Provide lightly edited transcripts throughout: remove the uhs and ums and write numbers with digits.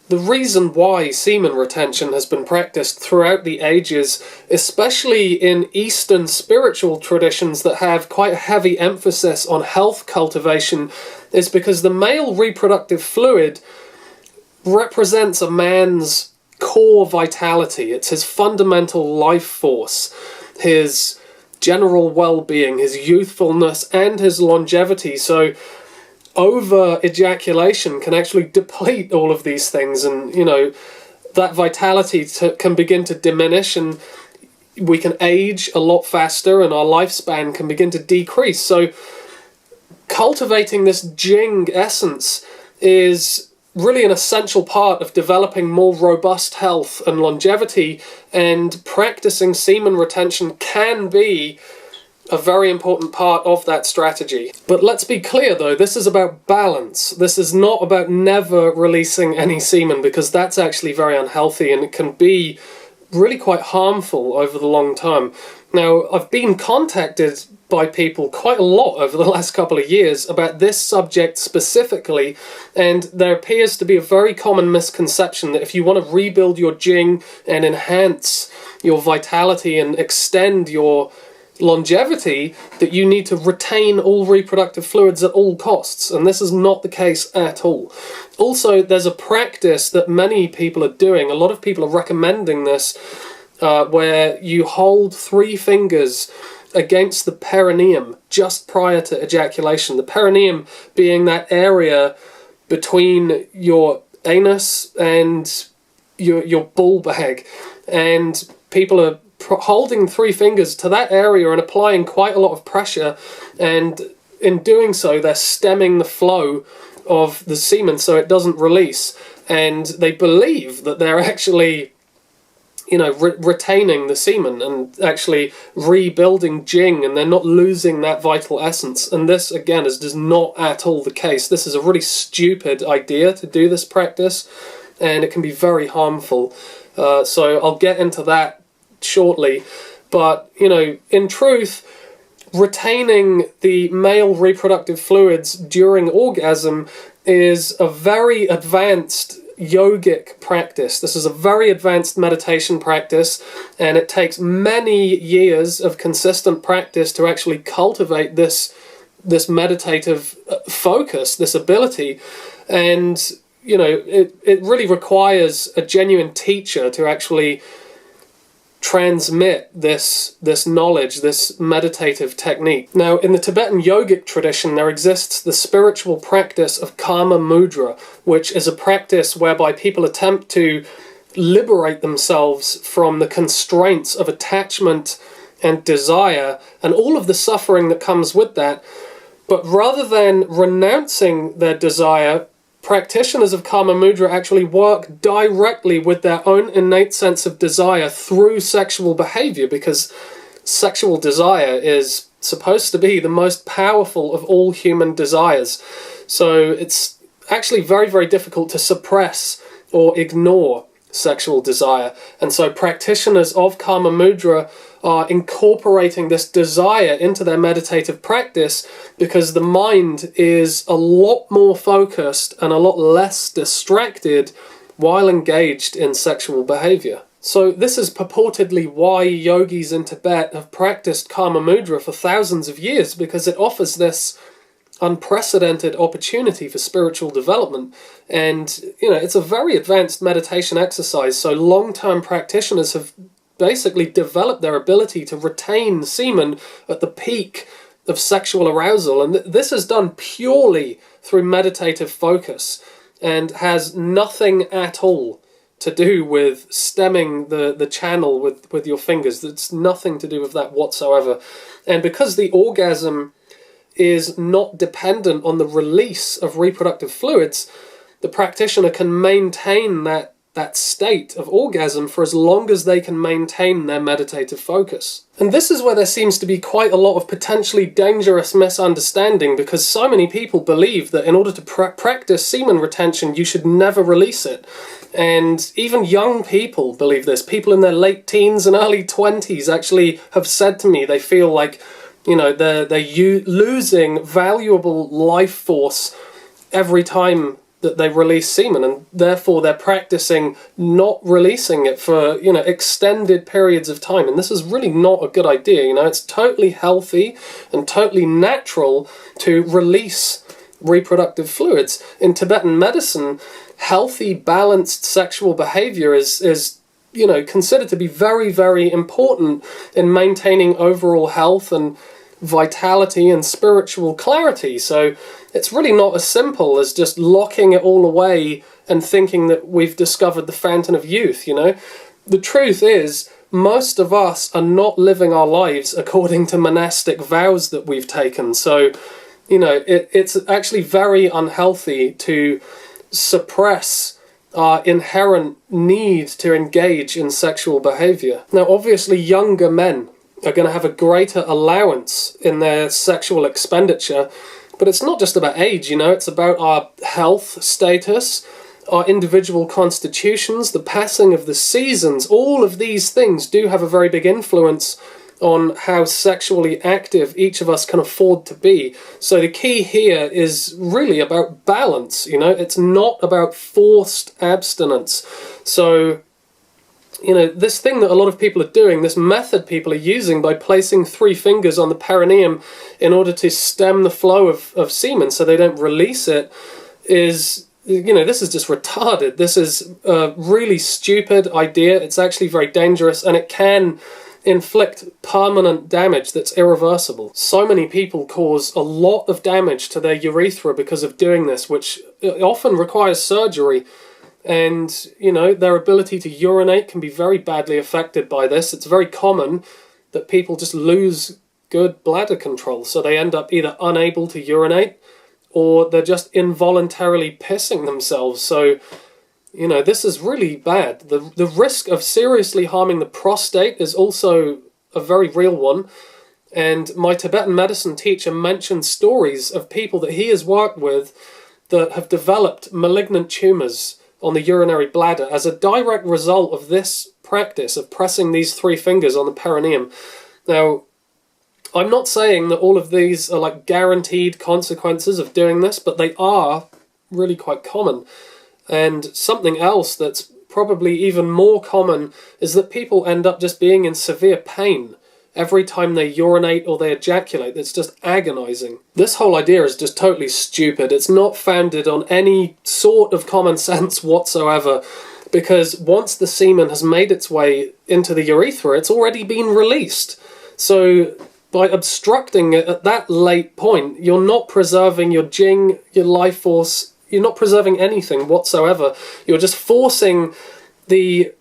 the reason why semen retention has been practiced throughout the ages, especially in Eastern spiritual traditions that have quite a heavy emphasis on health cultivation, is because the male reproductive fluid represents a man's core vitality. It's his fundamental life force, his general well-being, his youthfulness, and his longevity. So over ejaculation can actually deplete all of these things, and that vitality can begin to diminish, and we can age a lot faster, and our lifespan can begin to decrease. So cultivating this Jing essence is really an essential part of developing more robust health and longevity, and practicing semen retention can be a very important part of that strategy. But let's be clear though, this is about balance. This is not about never releasing any semen, because that's actually very unhealthy and it can be really quite harmful over the long term. Now, I've been contacted by people quite a lot over the last couple of years about this subject specifically, and there appears to be a very common misconception that if you want to rebuild your Jing and enhance your vitality and extend your longevity, that you need to retain all reproductive fluids at all costs, and this is not the case at all. Also, there's a practice that many people are doing, a lot of people are recommending this, where you hold 3 fingers against the perineum just prior to ejaculation. The perineum being that area between your anus and your ball bag, and people are holding 3 fingers to that area and applying quite a lot of pressure, and in doing so they're stemming the flow of the semen so it doesn't release, and they believe that they're actually retaining the semen and actually rebuilding Jing, and they're not losing that vital essence. And this again is not at all the case. This is a really stupid idea to do this practice, and it can be very harmful, so I'll get into that shortly. But in truth, retaining the male reproductive fluids during orgasm is a very advanced yogic practice. This is a very advanced meditation practice, and it takes many years of consistent practice to actually cultivate this meditative focus, this ability. And it really requires a genuine teacher to actually transmit this knowledge, this meditative technique. Now, in the Tibetan yogic tradition, there exists the spiritual practice of Kama Mudra, which is a practice whereby people attempt to liberate themselves from the constraints of attachment and desire and all of the suffering that comes with that. But rather than renouncing their desire, practitioners of Kama Mudra actually work directly with their own innate sense of desire through sexual behavior, because sexual desire is supposed to be the most powerful of all human desires. So it's actually very, very difficult to suppress or ignore sexual desire. And so practitioners of Kama Mudra are incorporating this desire into their meditative practice, because the mind is a lot more focused and a lot less distracted while engaged in sexual behavior. So this is purportedly why yogis in Tibet have practiced Kama Mudra for thousands of years, because it offers this unprecedented opportunity for spiritual development. And it's a very advanced meditation exercise, so long-term practitioners have basically developed their ability to retain semen at the peak of sexual arousal, and this is done purely through meditative focus and has nothing at all to do with stemming the channel with your fingers. It's nothing to do with that whatsoever. And because the orgasm is not dependent on the release of reproductive fluids, the practitioner can maintain that state of orgasm for as long as they can maintain their meditative focus. And this is where there seems to be quite a lot of potentially dangerous misunderstanding, because so many people believe that in order to practice semen retention, you should never release it. And even young people believe this. People in their late teens and early 20s actually have said to me they feel like they're losing valuable life force every time that they release semen, and therefore they're practicing not releasing it for, extended periods of time. And this is really not a good idea. It's totally healthy and totally natural to release reproductive fluids. In Tibetan medicine, healthy, balanced sexual behavior is considered to be very, very important in maintaining overall health and vitality and spiritual clarity. So it's really not as simple as just locking it all away and thinking that we've discovered the fountain of youth. The truth is, most of us are not living our lives according to monastic vows that we've taken. So, it's actually very unhealthy to suppress our inherent need to engage in sexual behavior. Now, obviously, younger men are going to have a greater allowance in their sexual expenditure, but it's not just about age, it's about our health status, our individual constitutions, the passing of the seasons. All of these things do have a very big influence on how sexually active each of us can afford to be. So the key here is really about balance, it's not about forced abstinence. So, this thing that a lot of people are doing, this method people are using by placing 3 fingers on the perineum in order to stem the flow of semen so they don't release it, is, this is just retarded. This is a really stupid idea. It's actually very dangerous, and it can inflict permanent damage that's irreversible. So many people cause a lot of damage to their urethra because of doing this, which often requires surgery. And, their ability to urinate can be very badly affected by this. It's very common that people just lose good bladder control. So they end up either unable to urinate or they're just involuntarily pissing themselves. So, this is really bad. The risk of seriously harming the prostate is also a very real one. And my Tibetan medicine teacher mentioned stories of people that he has worked with that have developed malignant tumours on the urinary bladder as a direct result of this practice of pressing these 3 fingers on the perineum. Now, I'm not saying that all of these are like guaranteed consequences of doing this, but they are really quite common. And something else that's probably even more common is that people end up just being in severe pain every time they urinate or they ejaculate. It's just agonizing. This whole idea is just totally stupid. It's not founded on any sort of common sense whatsoever, because once the semen has made its way into the urethra, it's already been released. So by obstructing it at that late point, you're not preserving your jing, your life force, you're not preserving anything whatsoever. You're just forcing the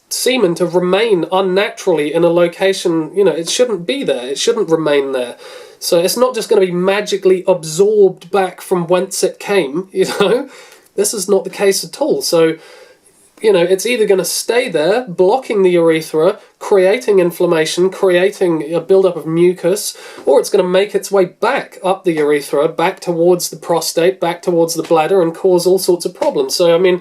semen to remain unnaturally in a location, it shouldn't be there. It shouldn't remain there. So it's not just going to be magically absorbed back from whence it came, This is not the case at all. So, it's either going to stay there, blocking the urethra, creating inflammation, creating a buildup of mucus, or it's going to make its way back up the urethra, back towards the prostate, back towards the bladder, and cause all sorts of problems. So,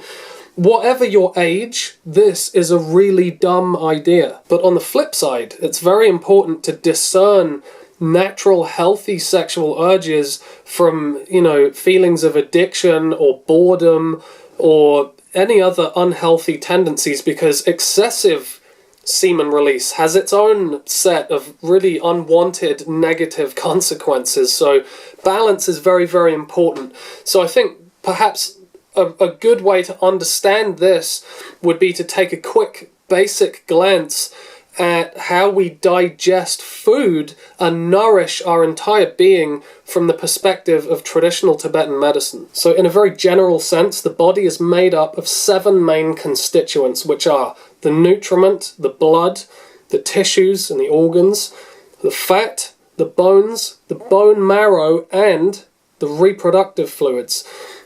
whatever your age, this is a really dumb idea. But on the flip side, it's very important to discern natural, healthy sexual urges from, feelings of addiction or boredom or any other unhealthy tendencies, because excessive semen release has its own set of really unwanted negative consequences. So balance is very, very important. So I think perhaps a good way to understand this would be to take a quick basic glance at how we digest food and nourish our entire being from the perspective of traditional Tibetan medicine. So in a very general sense, the body is made up of 7 main constituents, which are the nutriment, the blood, the tissues and the organs, the fat, the bones, the bone marrow, and the reproductive fluids.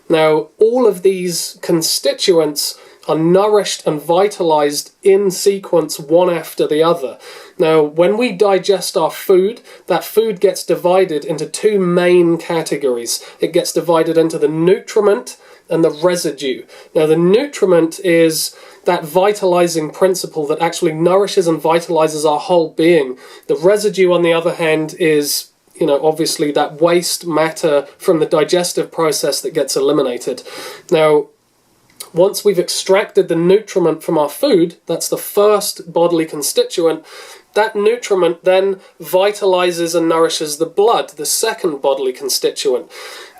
Now, all of these constituents are nourished and vitalized in sequence, one after the other. Now, when we digest our food, that food gets divided into 2 main categories. It gets divided into the nutriment and the residue. Now, the nutriment is that vitalizing principle that actually nourishes and vitalizes our whole being. The residue, on the other hand, is obviously that waste matter from the digestive process that gets eliminated. Now, once we've extracted the nutriment from our food, that's the first bodily constituent, that nutriment then vitalizes and nourishes the blood, the second bodily constituent.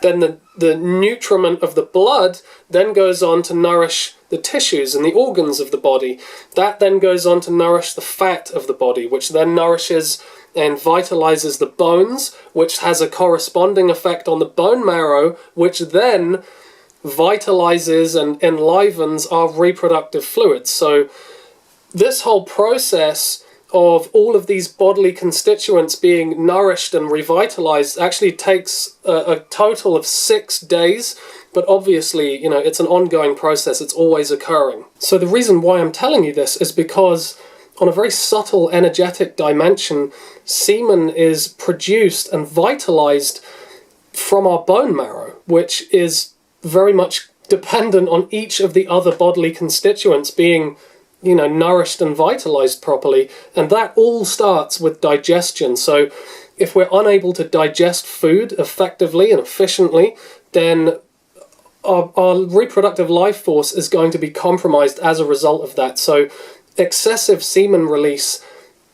Then the nutriment of the blood then goes on to nourish the tissues and the organs of the body. That then goes on to nourish the fat of the body, which then nourishes and vitalizes the bones, which has a corresponding effect on the bone marrow, which then vitalizes and enlivens our reproductive fluids. So this whole process of all of these bodily constituents being nourished and revitalized actually takes a total of 6 days, but obviously, it's an ongoing process. It's always occurring. So the reason why I'm telling you this is because on a very subtle energetic dimension, semen is produced and vitalized from our bone marrow, which is very much dependent on each of the other bodily constituents being nourished and vitalized properly. And that all starts with digestion. So if we're unable to digest food effectively and efficiently, then our reproductive life force is going to be compromised as a result of that. So excessive semen release,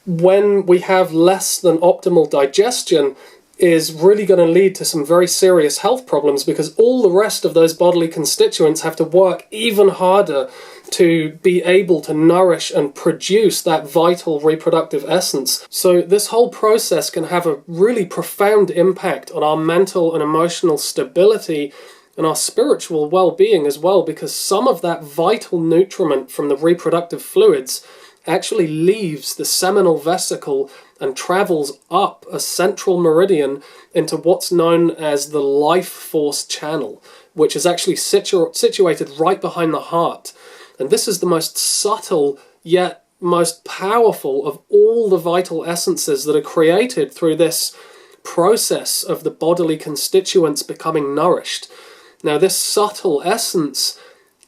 when we have less than optimal digestion, is really going to lead to some very serious health problems, because all the rest of those bodily constituents have to work even harder to be able to nourish and produce that vital reproductive essence. So this whole process can have a really profound impact on our mental and emotional stability and our spiritual well-being as well, because some of that vital nutriment from the reproductive fluids actually leaves the seminal vesicle and travels up a central meridian into what's known as the life force channel, which is actually situated right behind the heart. And this is the most subtle yet most powerful of all the vital essences that are created through this process of the bodily constituents becoming nourished. Now, this subtle essence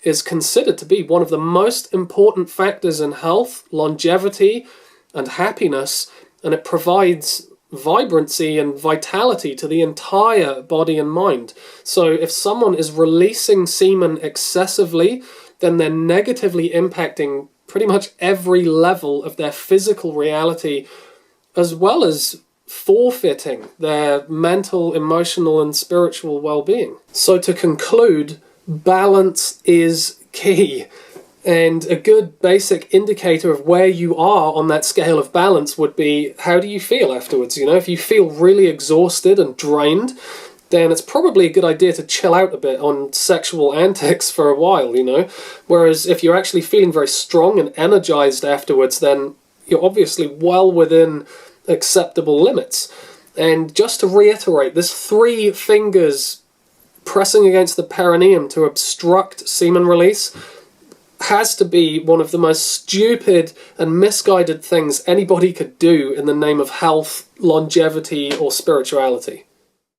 is considered to be one of the most important factors in health, longevity, and happiness, and it provides vibrancy and vitality to the entire body and mind. So if someone is releasing semen excessively, then they're negatively impacting pretty much every level of their physical reality, as well as forfeiting their mental, emotional, and spiritual well-being. So to conclude, balance is key. And a good basic indicator of where you are on that scale of balance would be, how do you feel afterwards? If you feel really exhausted and drained, then it's probably a good idea to chill out a bit on sexual antics for a while, Whereas if you're actually feeling very strong and energized afterwards, then you're obviously well within acceptable limits. And just to reiterate, this 3 fingers pressing against the perineum to obstruct semen release has to be one of the most stupid and misguided things anybody could do in the name of health, longevity, or spirituality.